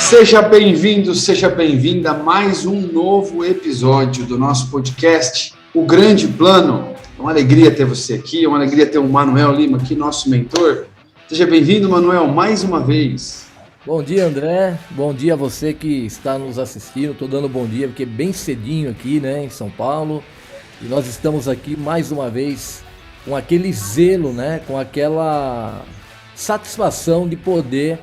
Seja bem-vindo, seja bem-vinda a mais um novo episódio do nosso podcast, O Grande Plano. É uma alegria ter você aqui, é uma alegria ter o Manuel Lima aqui, nosso mentor. Seja bem-vindo, Manuel, mais uma vez. Bom dia, André. Bom dia a você que está nos assistindo. Estou dando bom dia porque é bem cedinho aqui, né, em São Paulo. E nós estamos aqui mais uma vez com aquele zelo, né, com aquela satisfação de poder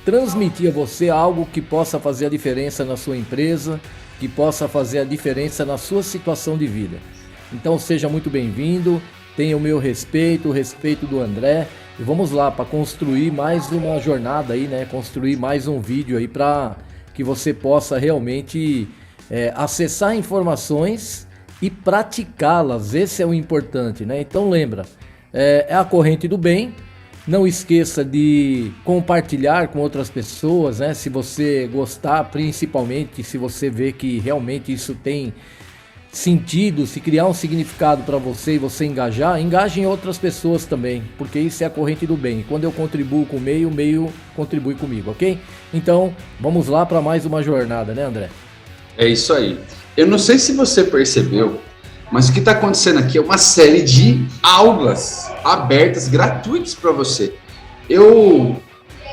transmitir a você algo que possa fazer a diferença na sua empresa, que possa fazer a diferença na sua situação de vida. Então seja muito bem-vindo, tenha o meu respeito, o respeito do André, e vamos lá para construir mais uma jornada aí, né? Construir mais um vídeo aí para que você possa realmente acessar informações e praticá-las. Esse é o importante, né? Então lembra, é a corrente do bem. Não esqueça de compartilhar com outras pessoas, né? Se você gostar, principalmente se você vê que realmente isso tem sentido, se criar um significado para você e você engaje em outras pessoas também, porque isso é a corrente do bem. Quando eu contribuo com o meio contribui comigo, ok? Então, vamos lá para mais uma jornada, né, André? É isso aí. Eu não sei se você percebeu, mas o que está acontecendo aqui é uma série de aulas abertas, gratuitas para você.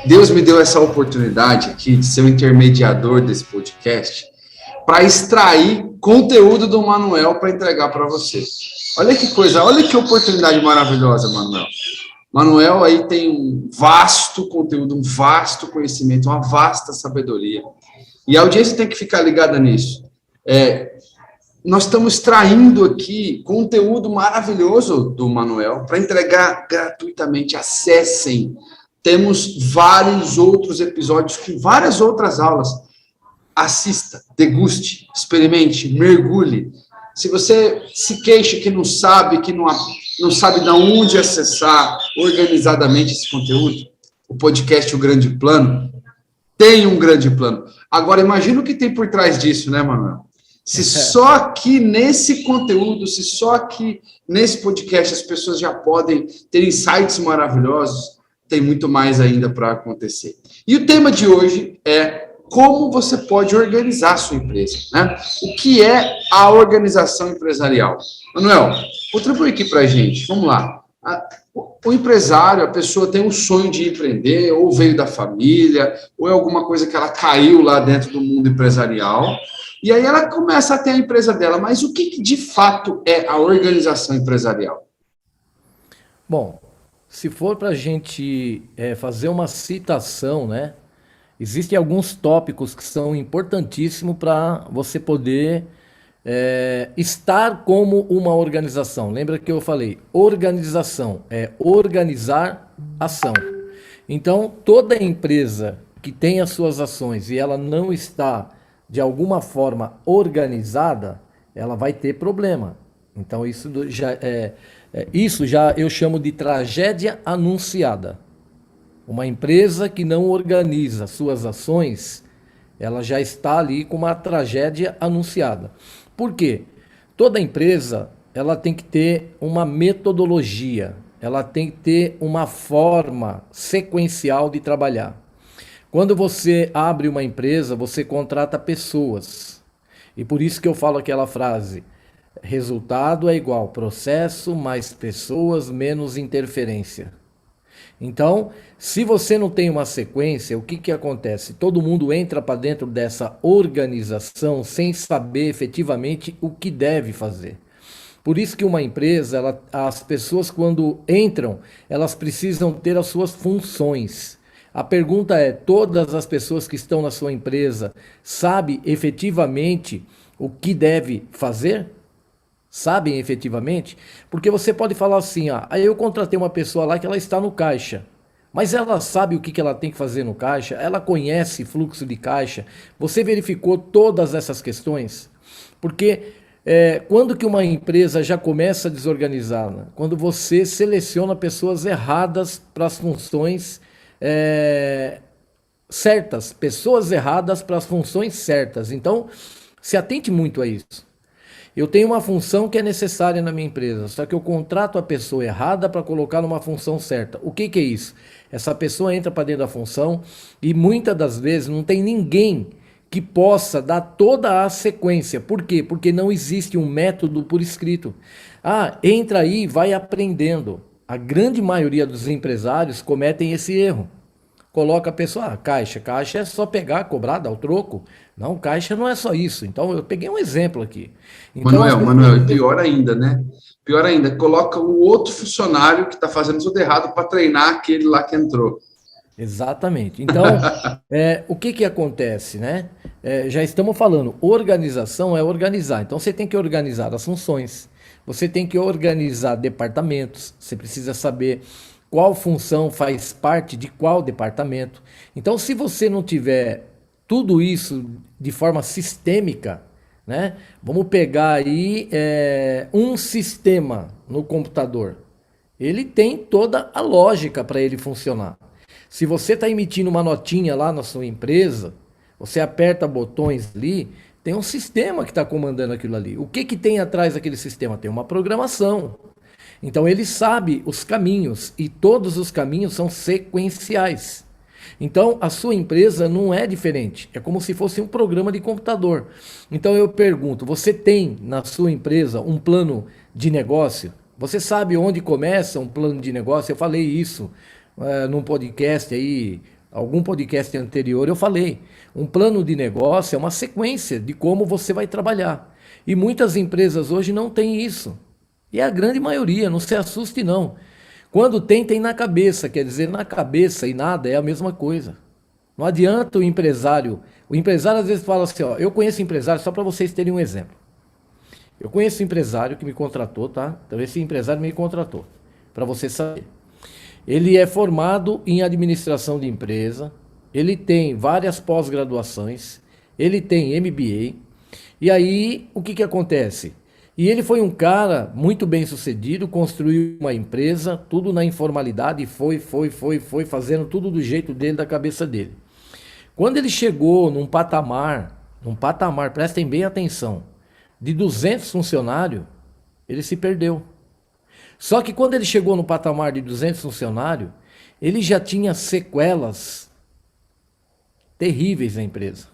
Deus me deu essa oportunidade aqui de ser o intermediador desse podcast para extrair conteúdo do Manuel para entregar para você. Olha que coisa, olha que oportunidade maravilhosa, Manuel. Manuel aí tem um vasto conteúdo, um vasto conhecimento, uma vasta sabedoria. E a audiência tem que ficar ligada nisso. Nós estamos extraindo aqui conteúdo maravilhoso do Manuel para entregar gratuitamente. Acessem. Temos vários outros episódios com várias outras aulas. Assista, deguste, experimente, mergulhe. Se você se queixa que não sabe de onde acessar organizadamente esse conteúdo, o podcast O Grande Plano tem um grande plano. Agora, imagina o que tem por trás disso, né, Manuel? Se só aqui nesse conteúdo, se só aqui nesse podcast as pessoas já podem ter insights maravilhosos, tem muito mais ainda para acontecer. E o tema de hoje é como você pode organizar a sua empresa, né? O que é a organização empresarial? Manuel, contribui aqui para a gente. Vamos lá. O empresário, a pessoa tem um sonho de empreender, ou veio da família, ou é alguma coisa que ela caiu lá dentro do mundo empresarial. E aí ela começa a ter a empresa dela, mas o que de fato é a organização empresarial? Bom, se for para a gente fazer uma citação, né? Existem alguns tópicos que são importantíssimos para você poder estar como uma organização. Lembra que eu falei, organização é organizar ação. Então, toda empresa que tem as suas ações e ela não está de alguma forma organizada, ela vai ter problema. Então isso já eu chamo de tragédia anunciada. Uma empresa que não organiza suas ações, ela já está ali com uma tragédia anunciada. Por quê? Toda empresa ela tem que ter uma metodologia, ela tem que ter uma forma sequencial de trabalhar. Quando você abre uma empresa, você contrata pessoas. E por isso que eu falo aquela frase: resultado é igual processo mais pessoas menos interferência. Então, se você não tem uma sequência, o que acontece? Todo mundo entra para dentro dessa organização sem saber efetivamente o que deve fazer. Por isso que uma empresa, as pessoas quando entram, elas precisam ter as suas funções. A pergunta é, todas as pessoas que estão na sua empresa sabem efetivamente o que deve fazer? Sabem efetivamente? Porque você pode falar assim, aí eu contratei uma pessoa lá que ela está no caixa. Mas ela sabe o que ela tem que fazer no caixa? Ela conhece fluxo de caixa? Você verificou todas essas questões? Porque quando que uma empresa já começa a desorganizar? Né? Quando você seleciona pessoas erradas para as funções certas, pessoas erradas para as funções certas. Então, se atente muito a isso. Eu tenho uma função que é necessária na minha empresa, só que eu contrato a pessoa errada para colocar numa função certa. O que que é isso? Essa pessoa entra para dentro da função e muitas das vezes não tem ninguém que possa dar toda a sequência. Por quê? Porque não existe um método por escrito. Ah, entra aí, vai aprendendo. A grande maioria dos empresários cometem esse erro. Coloca a pessoa, caixa é só pegar, cobrar, dar o troco. Não, caixa não é só isso. Então, eu peguei um exemplo aqui. Então, as Manuel, e pessoas... pior ainda, né? Pior ainda, coloca o outro funcionário que está fazendo tudo errado para treinar aquele lá que entrou. Exatamente. Então, o que que acontece, né? Já estamos falando, organização é organizar. Então, você tem que organizar as funções, você tem que organizar departamentos, você precisa saber qual função faz parte de qual departamento. Então, se você não tiver tudo isso de forma sistêmica, né? Vamos pegar aí um sistema no computador. Ele tem toda a lógica para ele funcionar. Se você está emitindo uma notinha lá na sua empresa, você aperta botões ali, tem um sistema que está comandando aquilo ali. O que que tem atrás daquele sistema? Tem uma programação. Então ele sabe os caminhos e todos os caminhos são sequenciais. Então a sua empresa não é diferente, é como se fosse um programa de computador. Então eu pergunto, você tem na sua empresa um plano de negócio? Você sabe onde começa um plano de negócio? Eu falei isso num podcast aí, algum podcast anterior eu falei. Um plano de negócio é uma sequência de como você vai trabalhar. E muitas empresas hoje não têm isso. E é a grande maioria, não se assuste não. Quando tem, tem na cabeça, quer dizer, na cabeça e nada é a mesma coisa. Não adianta o empresário às vezes fala assim, ó, eu conheço empresário, só para vocês terem um exemplo. Eu conheço um empresário que me contratou, tá? Então esse empresário me contratou, para você saber. Ele é formado em administração de empresa, ele tem várias pós-graduações, ele tem MBA, e aí o que que acontece? E ele foi um cara muito bem sucedido, construiu uma empresa, tudo na informalidade, foi, fazendo tudo do jeito dele, da cabeça dele. Quando ele chegou num patamar, prestem bem atenção, de 200 funcionários, ele se perdeu. Só que quando ele chegou no patamar de 200 funcionários, ele já tinha sequelas terríveis na empresa.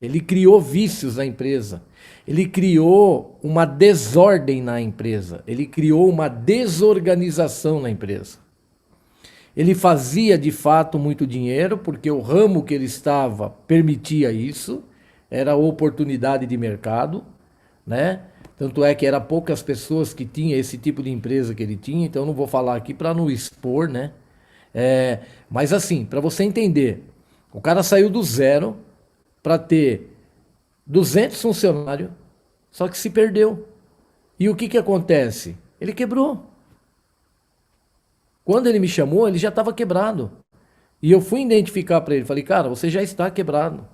Ele criou vícios na empresa. Ele criou uma desordem na empresa. Ele criou uma desorganização na empresa. Ele fazia de fato muito dinheiro, porque o ramo que ele estava permitia isso, era a oportunidade de mercado, né? Tanto é que era poucas pessoas que tinham esse tipo de empresa que ele tinha, então não vou falar aqui para não expor, né? Mas assim, para você entender, o cara saiu do zero para ter 200 funcionários, só que se perdeu. E o que que acontece? Ele quebrou. Quando ele me chamou, ele já estava quebrado. E eu fui identificar para ele, falei, cara, você já está quebrado.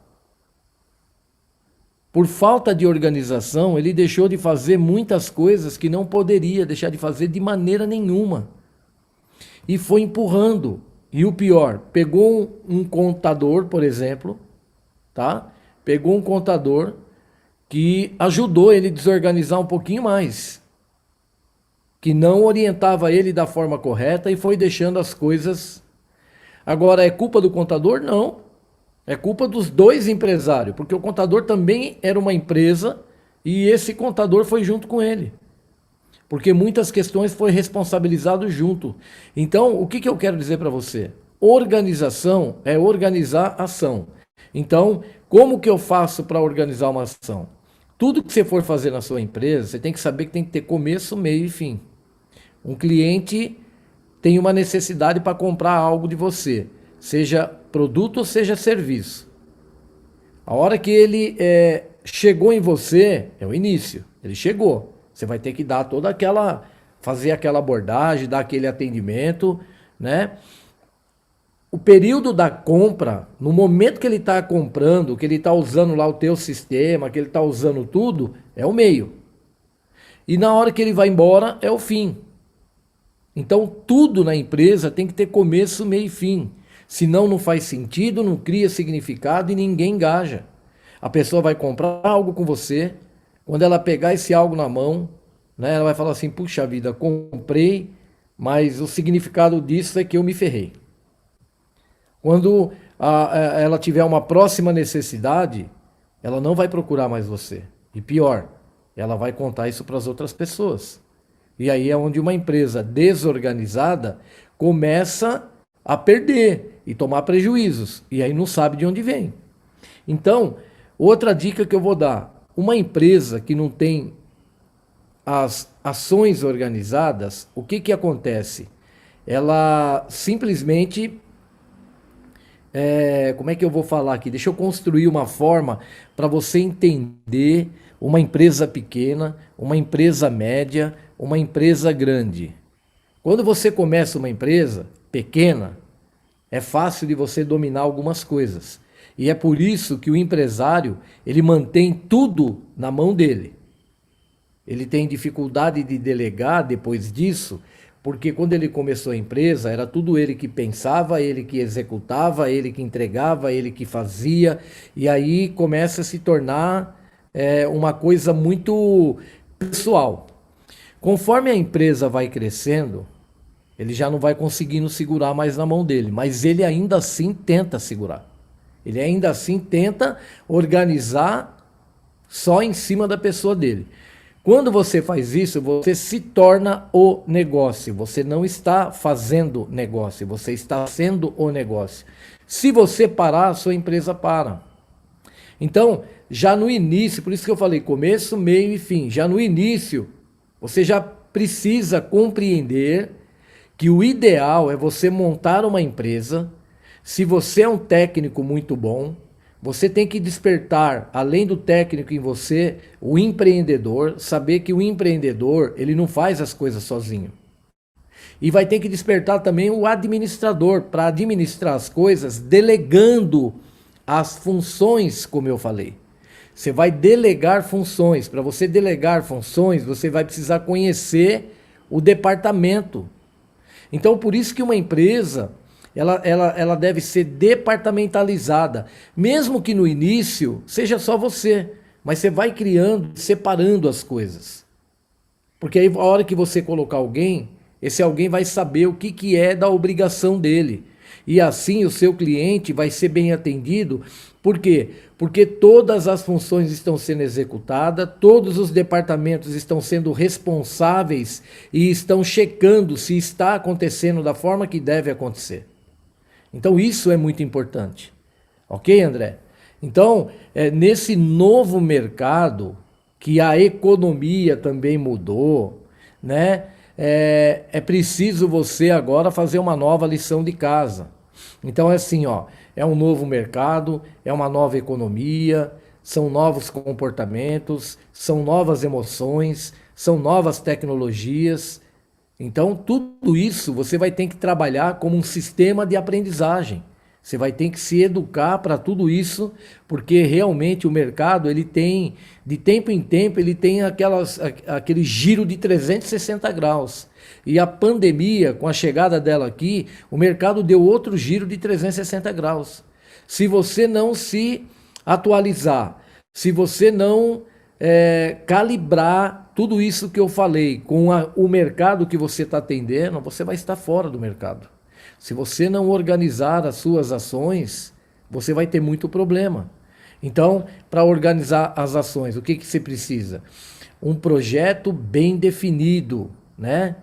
Por falta de organização, ele deixou de fazer muitas coisas que não poderia deixar de fazer de maneira nenhuma. E foi empurrando. E o pior, pegou um contador, por exemplo, tá? Pegou um contador que ajudou ele a desorganizar um pouquinho mais, que não orientava ele da forma correta e foi deixando as coisas. Agora, é culpa do contador? Não. É culpa dos dois empresários, porque o contador também era uma empresa e esse contador foi junto com ele. Porque muitas questões foi responsabilizado junto. Então, o que que eu quero dizer para você? Organização é organizar ação. Então, como que eu faço para organizar uma ação? Tudo que você for fazer na sua empresa, você tem que saber que tem que ter começo, meio e fim. Um cliente tem uma necessidade para comprar algo de você, seja produto ou seja serviço. A hora que ele chegou em você, é o início, ele chegou. Você vai ter que dar toda aquela, fazer aquela abordagem, dar aquele atendimento, né? O período da compra, no momento que ele está comprando, que ele está usando lá o teu sistema, que ele está usando tudo, é o meio. E na hora que ele vai embora, é o fim. Então, tudo na empresa tem que ter começo, meio e fim. Senão não faz sentido, não cria significado e ninguém engaja. A pessoa vai comprar algo com você, quando ela pegar esse algo na mão, né, ela vai falar assim, puxa vida, comprei, mas o significado disso é que eu me ferrei. Quando ela tiver uma próxima necessidade, ela não vai procurar mais você. E pior, ela vai contar isso para as outras pessoas. E aí é onde uma empresa desorganizada começa a perder e tomar prejuízos. E aí não sabe de onde vem. Então, outra dica que eu vou dar. Uma empresa que não tem as ações organizadas, o que que acontece? Ela simplesmente como é que eu vou falar aqui? Deixa eu construir uma forma para você entender uma empresa pequena, uma empresa média, uma empresa grande. Quando você começa uma empresa pequena, é fácil de você dominar algumas coisas. E é por isso que o empresário, ele mantém tudo na mão dele. Ele tem dificuldade de delegar depois disso, porque quando ele começou a empresa, era tudo ele que pensava, ele que executava, ele que entregava, ele que fazia, e aí começa a se tornar uma coisa muito pessoal. Conforme a empresa vai crescendo, ele já não vai conseguindo segurar mais na mão dele, mas ele ainda assim tenta segurar. Ele ainda assim tenta organizar só em cima da pessoa dele. Quando você faz isso, você se torna o negócio. Você não está fazendo negócio, você está sendo o negócio. Se você parar, a sua empresa para. Então, já no início, por isso que eu falei começo, meio e fim. Já no início, você já precisa compreender que o ideal é você montar uma empresa. Se você é um técnico muito bom, você tem que despertar, além do técnico em você, o empreendedor, saber que o empreendedor, ele não faz as coisas sozinho. E vai ter que despertar também o administrador, para administrar as coisas, delegando as funções, como eu falei. Você vai delegar funções. Para você delegar funções, você vai precisar conhecer o departamento. Então, por isso que uma empresa ela deve ser departamentalizada. Mesmo que no início seja só você, mas você vai criando, separando as coisas. Porque aí a hora que você colocar alguém, esse alguém vai saber o que é da obrigação dele. E assim o seu cliente vai ser bem atendido. Por quê? Porque todas as funções estão sendo executadas, todos os departamentos estão sendo responsáveis e estão checando se está acontecendo da forma que deve acontecer. Então isso é muito importante. Ok, André? Então, nesse novo mercado, que a economia também mudou, né? É preciso você agora fazer uma nova lição de casa. Então é assim, ó, é um novo mercado, é uma nova economia, são novos comportamentos, são novas emoções, são novas tecnologias. Então tudo isso você vai ter que trabalhar como um sistema de aprendizagem. Você vai ter que se educar para tudo isso, porque realmente o mercado, ele tem, de tempo em tempo, ele tem aquele giro de 360 graus. E a pandemia, com a chegada dela aqui, o mercado deu outro giro de 360 graus. Se você não se atualizar, se você não calibrar tudo isso que eu falei com o mercado que você está atendendo, você vai estar fora do mercado. Se você não organizar as suas ações, você vai ter muito problema. Então, para organizar as ações, o que você precisa? Um projeto bem definido, né?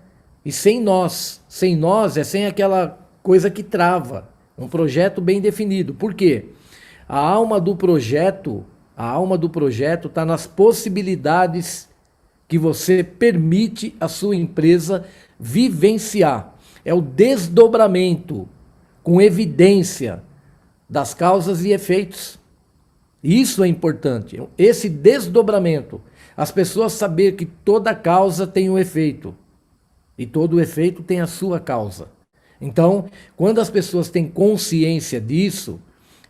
E sem nós. Sem nós é sem aquela coisa que trava. Um projeto bem definido. Por quê? A alma do projeto está nas possibilidades que você permite a sua empresa vivenciar. É o desdobramento com evidência das causas e efeitos. Isso é importante. Esse desdobramento. As pessoas saberem que toda causa tem um efeito. E todo efeito tem a sua causa. Então, quando as pessoas têm consciência disso,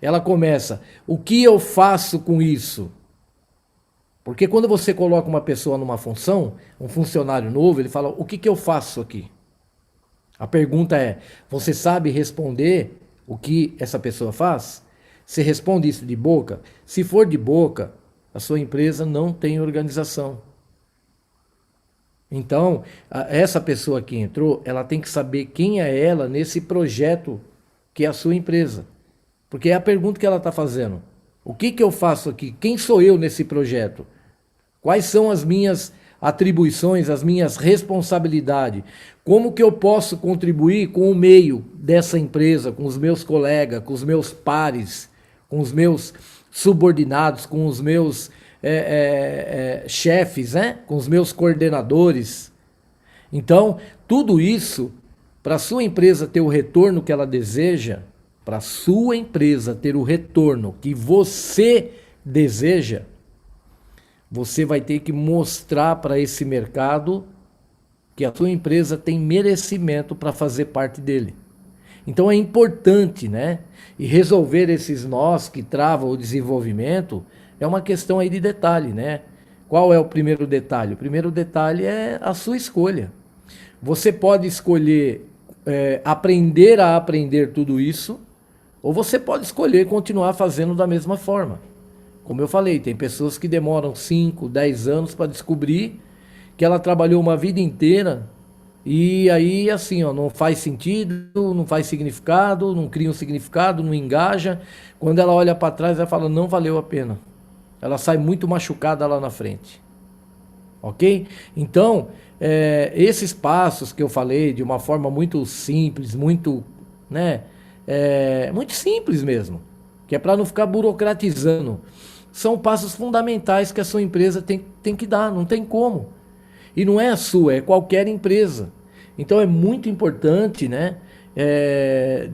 ela começa, o que eu faço com isso? Porque quando você coloca uma pessoa numa função, um funcionário novo, ele fala, o que eu faço aqui? A pergunta é, você sabe responder o que essa pessoa faz? Você responde isso de boca? Se for de boca, A sua empresa não tem organização. Então, essa pessoa que entrou, ela tem que saber quem é ela nesse projeto que é a sua empresa. Porque é a pergunta que ela está fazendo. O que que eu faço aqui? Quem sou eu nesse projeto? Quais são as minhas atribuições, as minhas responsabilidades? Como que eu posso contribuir com o meio dessa empresa, com os meus colegas, com os meus pares, com os meus subordinados, com os meus chefes, né? Com os meus coordenadores? Então, tudo isso, para a sua empresa ter o retorno que ela deseja, para a sua empresa ter o retorno que você deseja, você vai ter que mostrar para esse mercado que a sua empresa tem merecimento para fazer parte dele. Então é importante, né? E resolver esses nós que travam o desenvolvimento é uma questão aí de detalhe, né? Qual é o primeiro detalhe? O primeiro detalhe é a sua escolha. Você pode escolher aprender a aprender tudo isso, ou você pode escolher continuar fazendo da mesma forma. Como eu falei, tem pessoas que demoram 5, 10 anos para descobrir que ela trabalhou uma vida inteira e aí assim, ó, não faz sentido, não faz significado, não cria um significado, não engaja. Quando ela olha para trás, ela fala, não valeu a pena. Ela sai muito machucada lá na frente. Ok? Então, esses passos que eu falei de uma forma muito simples, muito, né, muito simples mesmo, que é para não ficar burocratizando, são passos fundamentais que a sua empresa tem que dar, não tem como. E não é a sua, é qualquer empresa. Então é muito importante, né?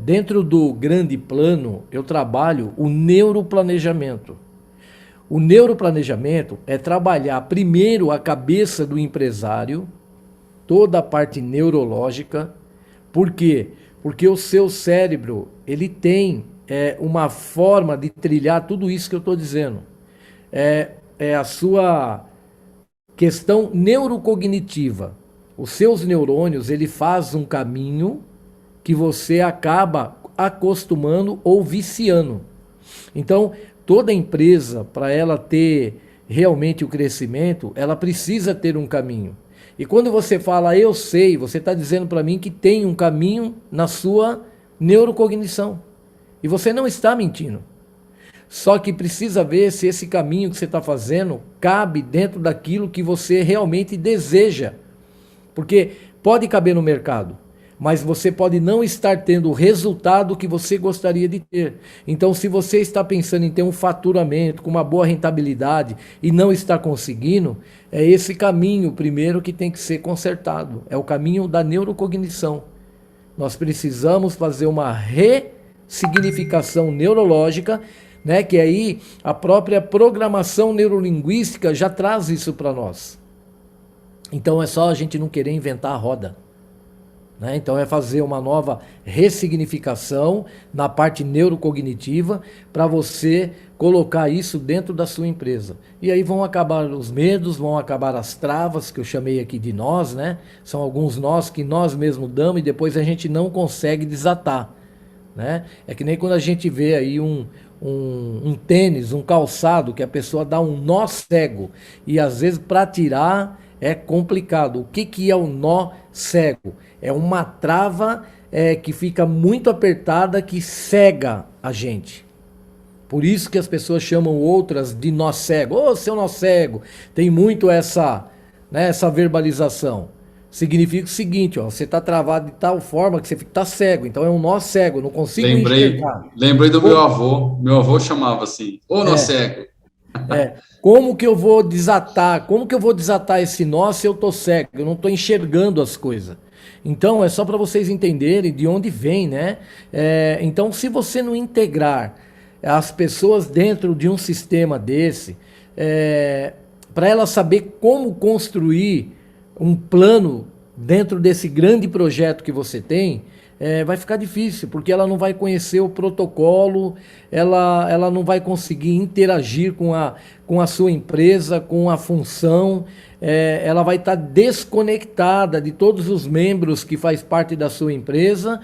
Dentro do grande plano, eu trabalho o neuroplanejamento. O neuroplanejamento é trabalhar primeiro a cabeça do empresário, toda a parte neurológica. Por quê? Porque o seu cérebro, ele tem uma forma de trilhar tudo isso que eu estou dizendo. É a sua questão neurocognitiva. Os seus neurônios, ele faz um caminho que você acaba acostumando ou viciando. Então, toda empresa, para ela ter realmente o crescimento, ela precisa ter um caminho. E quando você fala, eu sei, você está dizendo para mim que tem um caminho na sua neurocognição. E você não está mentindo. Só que precisa ver se esse caminho que você está fazendo cabe dentro daquilo que você realmente deseja. Porque pode caber no mercado, mas você pode não estar tendo o resultado que você gostaria de ter. Então, se você está pensando em ter um faturamento com uma boa rentabilidade e não está conseguindo, é esse caminho primeiro que tem que ser consertado. É o caminho da neurocognição. Nós precisamos fazer uma ressignificação neurológica, né? Que aí a própria programação neurolinguística já traz isso para nós. Então é só a gente não querer inventar a roda. Né? Então é fazer uma nova ressignificação na parte neurocognitiva para você colocar isso dentro da sua empresa. E aí vão acabar os medos, vão acabar as travas, que eu chamei aqui de nós, né? São alguns nós que nós mesmos damos e depois a gente não consegue desatar. Né? É que nem quando a gente vê aí um tênis, um calçado, que a pessoa dá um nó cego e às vezes para tirar é complicado. O que é o nó cego? É uma trava que fica muito apertada, que cega a gente. Por isso que as pessoas chamam outras de nó cego. Ô, seu nó cego. Tem muito essa verbalização. Significa o seguinte, ó, você está travado de tal forma que você está cego. Então é um nó cego, não consigo enxergar. Lembrei do meu avô. Meu avô chamava assim, ô nó cego. Como que eu vou desatar? Como que eu vou desatar esse nó se eu tô cego? Eu não tô enxergando as coisas. Então é só para vocês entenderem de onde vem, né? Então, se você não integrar as pessoas dentro de um sistema desse, para ela saber como construir um plano dentro desse grande projeto que você tem, vai ficar difícil, porque ela não vai conhecer o protocolo, ela não vai conseguir interagir com a sua empresa, com a função, ela vai estar desconectada de todos os membros que faz parte da sua empresa,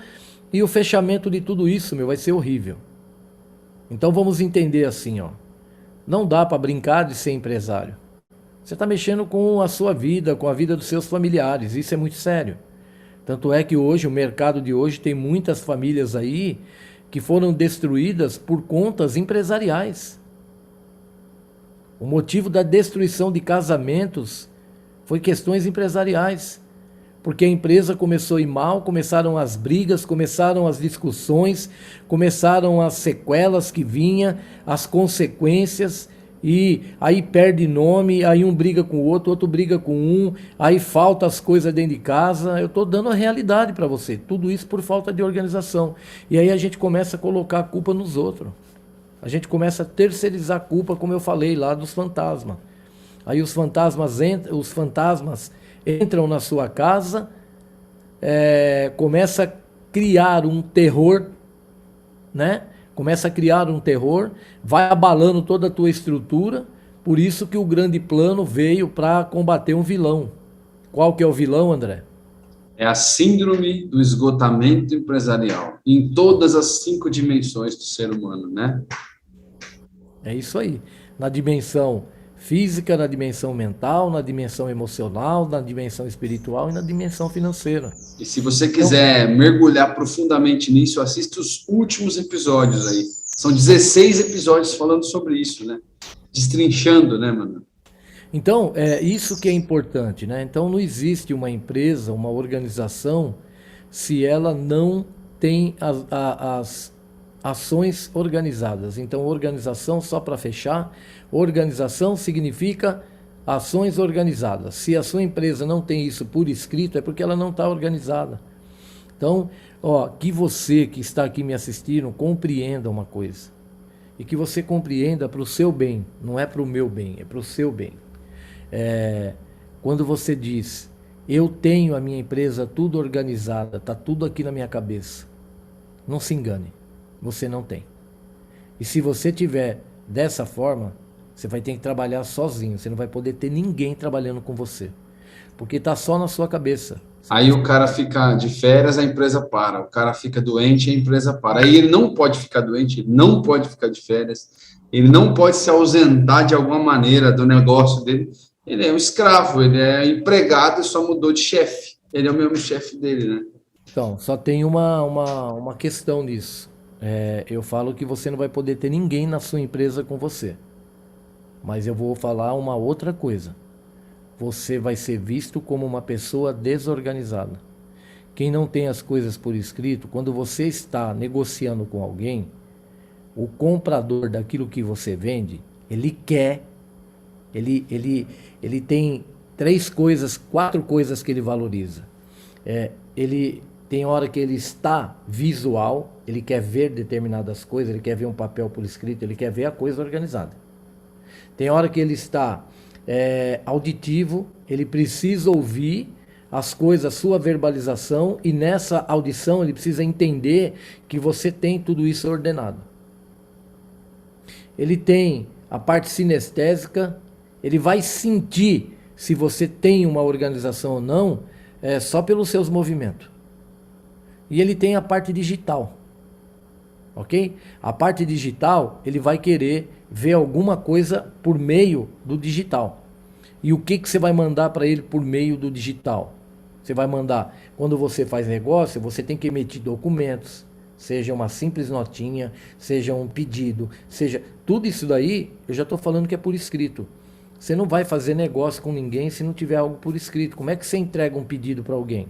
e o fechamento de tudo isso, vai ser horrível. Então vamos entender assim, ó. Não dá para brincar de ser empresário. Você está mexendo com a sua vida, com a vida dos seus familiares. Isso é muito sério. Tanto é que hoje, o mercado de hoje, tem muitas famílias aí que foram destruídas por contas empresariais. O motivo da destruição de casamentos foi questões empresariais. Porque a empresa começou a ir mal, começaram as brigas, começaram as discussões, começaram as sequelas que vinha, as consequências, e aí perde nome, aí um briga com o outro, outro briga com um, aí falta as coisas dentro de casa. Eu estou dando a realidade para você, tudo isso por falta de organização. E aí a gente começa a colocar a culpa nos outros. A gente começa a terceirizar a culpa, como eu falei lá, dos fantasmas. Aí os fantasmas entram na sua casa, começa a criar um terror, né? Começa a criar um terror, vai abalando toda a tua estrutura. Por isso que o grande plano veio para combater um vilão. Qual que é o vilão, André? É a síndrome do esgotamento empresarial, em todas as 5 dimensões do ser humano, né? É isso aí. Na dimensão física, na dimensão mental, na dimensão emocional, na dimensão espiritual e na dimensão financeira. E se você quiser mergulhar profundamente nisso, assista os últimos episódios aí. São 16 episódios falando sobre isso, né? Destrinchando, né, mano? Então, é isso que é importante, né? Então, não existe uma empresa, uma organização, se ela não tem as ações organizadas. Então, organização, só para fechar, organização significa ações organizadas. Se a sua empresa não tem isso por escrito, é porque ela não está organizada. Então, que você que está aqui me assistindo compreenda uma coisa. E que você compreenda para o seu bem, não é para o meu bem, é para o seu bem. Quando você diz, eu tenho a minha empresa tudo organizada, está tudo aqui na minha cabeça, não se engane, você não tem. E se você tiver dessa forma, você vai ter que trabalhar sozinho, você não vai poder ter ninguém trabalhando com você, porque está só na sua cabeça. Aí o cara fica de férias, a empresa para. O cara fica doente, a empresa para. Aí ele não pode ficar doente, ele não pode ficar de férias, ele não pode se ausentar de alguma maneira do negócio dele. Ele é um escravo, ele é empregado e só mudou de chefe. Ele é o mesmo chefe dele, né? Então, só tem uma questão nisso. Eu falo que você não vai poder ter ninguém na sua empresa com você. Mas eu vou falar uma outra coisa. Você vai ser visto como uma pessoa desorganizada. Quem não tem as coisas por escrito, quando você está negociando com alguém, o comprador daquilo que você vende, ele quer, ele tem 3 coisas, 4 coisas que ele valoriza. Ele tem hora que ele está visual, ele quer ver determinadas coisas, ele quer ver um papel por escrito, ele quer ver a coisa organizada. Tem hora que ele está auditivo, ele precisa ouvir as coisas, a sua verbalização, e nessa audição ele precisa entender que você tem tudo isso ordenado. Ele tem a parte sinestésica, ele vai sentir se você tem uma organização ou não, só pelos seus movimentos. E ele tem a parte digital, ok? A parte digital, ele vai querer ver alguma coisa por meio do digital. E o que você vai mandar para ele por meio do digital? Você vai mandar, quando você faz negócio, você tem que emitir documentos, seja uma simples notinha, seja um pedido, seja... Tudo isso daí, eu já estou falando que é por escrito. Você não vai fazer negócio com ninguém se não tiver algo por escrito. Como é que você entrega um pedido para alguém?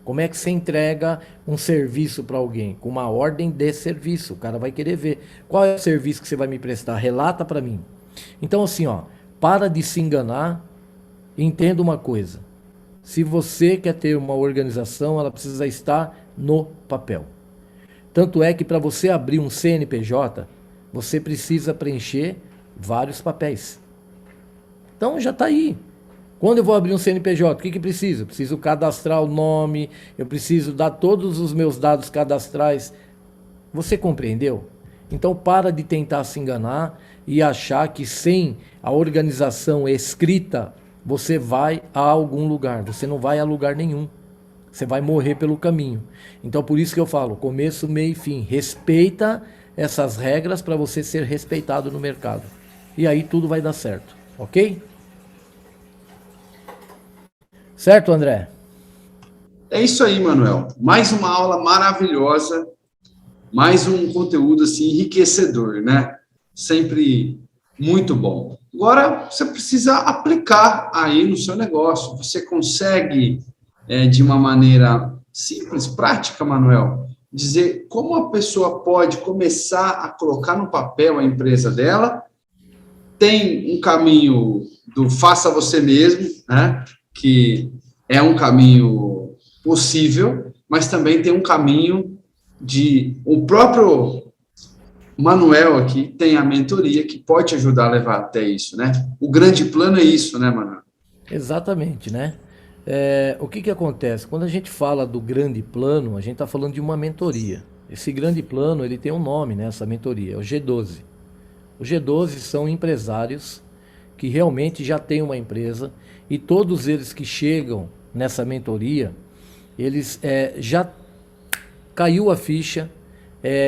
Como é que você entrega um serviço para alguém? Com uma ordem de serviço. O cara vai querer ver. Qual é o serviço que você vai me prestar? Relata para mim. Então assim, para de se enganar e entenda uma coisa. Se você quer ter uma organização, ela precisa estar no papel. Tanto é que para você abrir um CNPJ, você precisa preencher vários papéis. Então já está aí. Quando eu vou abrir um CNPJ, o que precisa? Eu preciso cadastrar o nome, eu preciso dar todos os meus dados cadastrais. Você compreendeu? Então para de tentar se enganar e achar que sem a organização escrita, você vai a algum lugar. Você não vai a lugar nenhum. Você vai morrer pelo caminho. Então por isso que eu falo, começo, meio e fim. Respeita essas regras para você ser respeitado no mercado. E aí tudo vai dar certo, ok? Certo, André? É isso aí, Manuel. Mais uma aula maravilhosa, mais um conteúdo assim enriquecedor, né? Sempre muito bom. Agora você precisa aplicar aí no seu negócio. Você consegue, de uma maneira simples, prática, Manuel, dizer como a pessoa pode começar a colocar no papel a empresa dela. Tem um caminho do faça você mesmo, né? Que é um caminho possível, mas também tem um caminho de o próprio Manuel aqui tem a mentoria que pode ajudar a levar até isso, né? O grande plano é isso, né, Manuel? Exatamente, né? O que que acontece? Quando a gente fala do grande plano, a gente está falando de uma mentoria. Esse grande plano, ele tem um nome, né? Essa mentoria, é o G12. Os G12 são empresários que realmente já têm uma empresa e todos eles que chegam nessa mentoria, eles já caiu a ficha,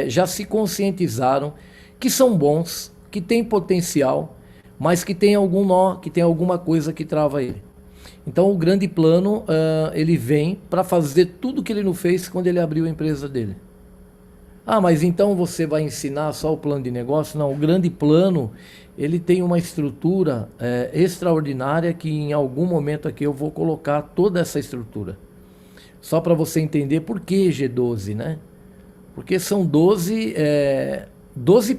já se conscientizaram que são bons, que têm potencial, mas que tem algum nó, que tem alguma coisa que trava ele. Então o grande plano, ele vem para fazer tudo que ele não fez quando ele abriu a empresa dele. Ah, mas então você vai ensinar só o plano de negócio? Não, o grande plano, ele tem uma estrutura extraordinária que em algum momento aqui eu vou colocar toda essa estrutura. Só para você entender por que G12, né? Porque são 12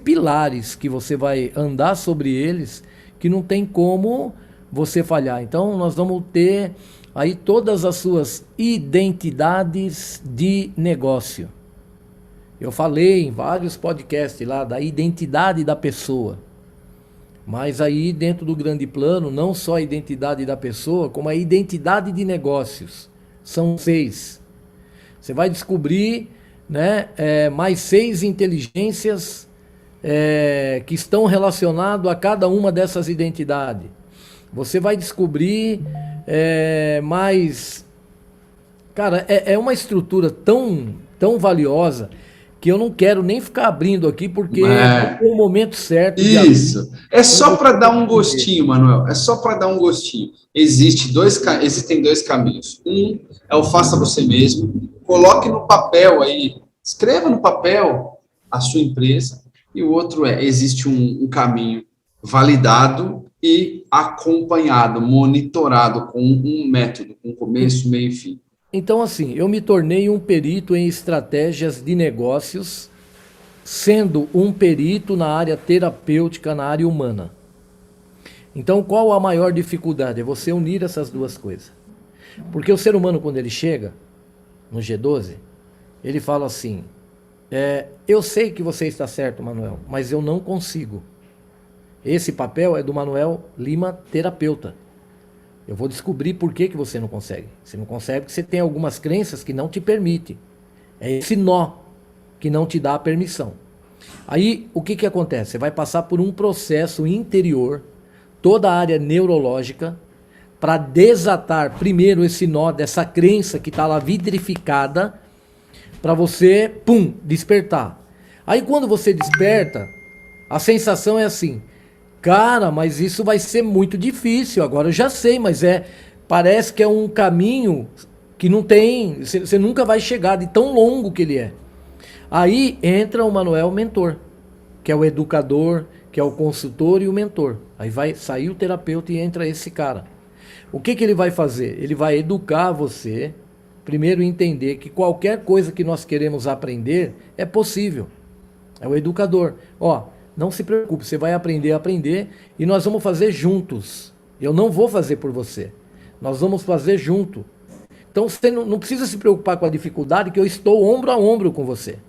pilares que você vai andar sobre eles, que não tem como você falhar. Então nós vamos ter aí todas as suas identidades de negócio. Eu falei em vários podcasts lá da identidade da pessoa. Mas aí dentro do grande plano, não só a identidade da pessoa, como a identidade de negócios. São 6. Você vai descobrir, né, mais 6 inteligências que estão relacionadas a cada uma dessas identidades. Você vai descobrir mais... Cara, é uma estrutura tão valiosa que eu não quero nem ficar abrindo aqui, porque é o momento certo. Isso. É só para dar um gostinho, Manuel. É só para dar um gostinho. Existem dois caminhos. Um é o faça você mesmo. Coloque no papel aí, escreva no papel a sua empresa. E o outro existe um caminho validado e acompanhado, monitorado com um método, com começo, meio e fim. Então, assim, eu me tornei um perito em estratégias de negócios, sendo um perito na área terapêutica, na área humana. Então, qual a maior dificuldade? É você unir essas duas coisas. Porque o ser humano, quando ele chega no G12, ele fala assim, eu sei que você está certo, Manuel, mas eu não consigo. Esse papel é do Manuel Lima, terapeuta. Eu vou descobrir por que você não consegue. Você não consegue porque você tem algumas crenças que não te permitem. É esse nó que não te dá a permissão. Aí, o que acontece? Você vai passar por um processo interior, toda a área neurológica, para desatar primeiro esse nó dessa crença que está lá vidrificada, para você, despertar. Aí, quando você desperta, a sensação é assim... Cara, mas isso vai ser muito difícil. Agora eu já sei, mas parece que é um caminho que não tem, você nunca vai chegar de tão longo que ele é. Aí entra o Manuel mentor, que é o educador, que é o consultor e o mentor. Aí vai sair o terapeuta e entra esse cara. O que ele vai fazer? Ele vai educar você, primeiro entender que qualquer coisa que nós queremos aprender é possível. É o educador. Não se preocupe, você vai aprender e nós vamos fazer juntos. Eu não vou fazer por você. Nós vamos fazer junto. Então você não precisa se preocupar com a dificuldade, que eu estou ombro a ombro com você.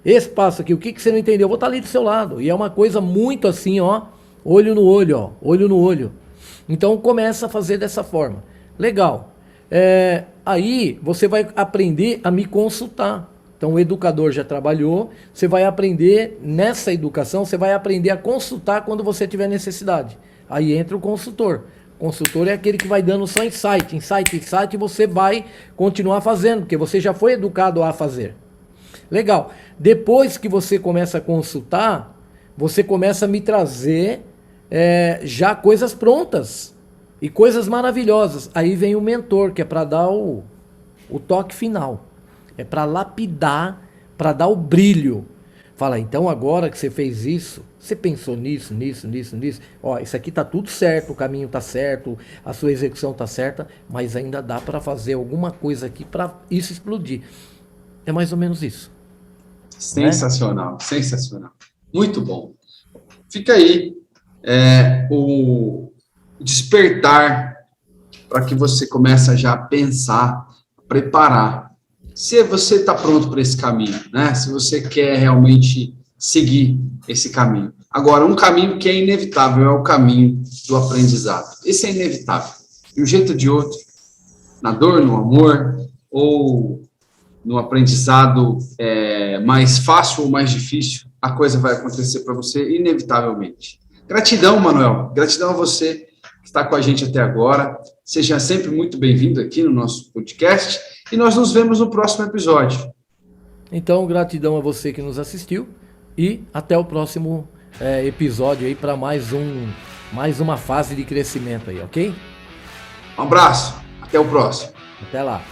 Esse passo aqui, o que você não entendeu? Eu vou estar ali do seu lado. E é uma coisa muito assim, olho no olho, olho no olho. Então começa a fazer dessa forma. Legal. Aí você vai aprender a me consultar. Então o educador já trabalhou, você vai aprender, nessa educação, você vai aprender a consultar quando você tiver necessidade. Aí entra o consultor. O consultor é aquele que vai dando só insight, e você vai continuar fazendo, porque você já foi educado a fazer. Legal. Depois que você começa a consultar, você começa a me trazer já coisas prontas e coisas maravilhosas. Aí vem o mentor, que é para dar o toque final. É para lapidar, para dar o brilho. Fala, então agora que você fez isso, você pensou nisso. Ó, isso aqui tá tudo certo, o caminho tá certo, a sua execução tá certa, mas ainda dá para fazer alguma coisa aqui para isso explodir. É mais ou menos isso. Sensacional, sensacional. Muito bom. Fica aí o despertar para que você comece já a pensar, preparar. Se você está pronto para esse caminho, né? Se você quer realmente seguir esse caminho. Agora, um caminho que é inevitável é o caminho do aprendizado. Esse é inevitável. De um jeito ou de outro, na dor, no amor, ou no aprendizado mais fácil ou mais difícil, a coisa vai acontecer para você inevitavelmente. Gratidão, Manuel. Gratidão a você que está com a gente até agora. Seja sempre muito bem-vindo aqui no nosso podcast e nós nos vemos no próximo episódio. Então, gratidão a você que nos assistiu e até o próximo episódio aí para mais uma fase de crescimento aí, ok? Um abraço. Até o próximo. Até lá.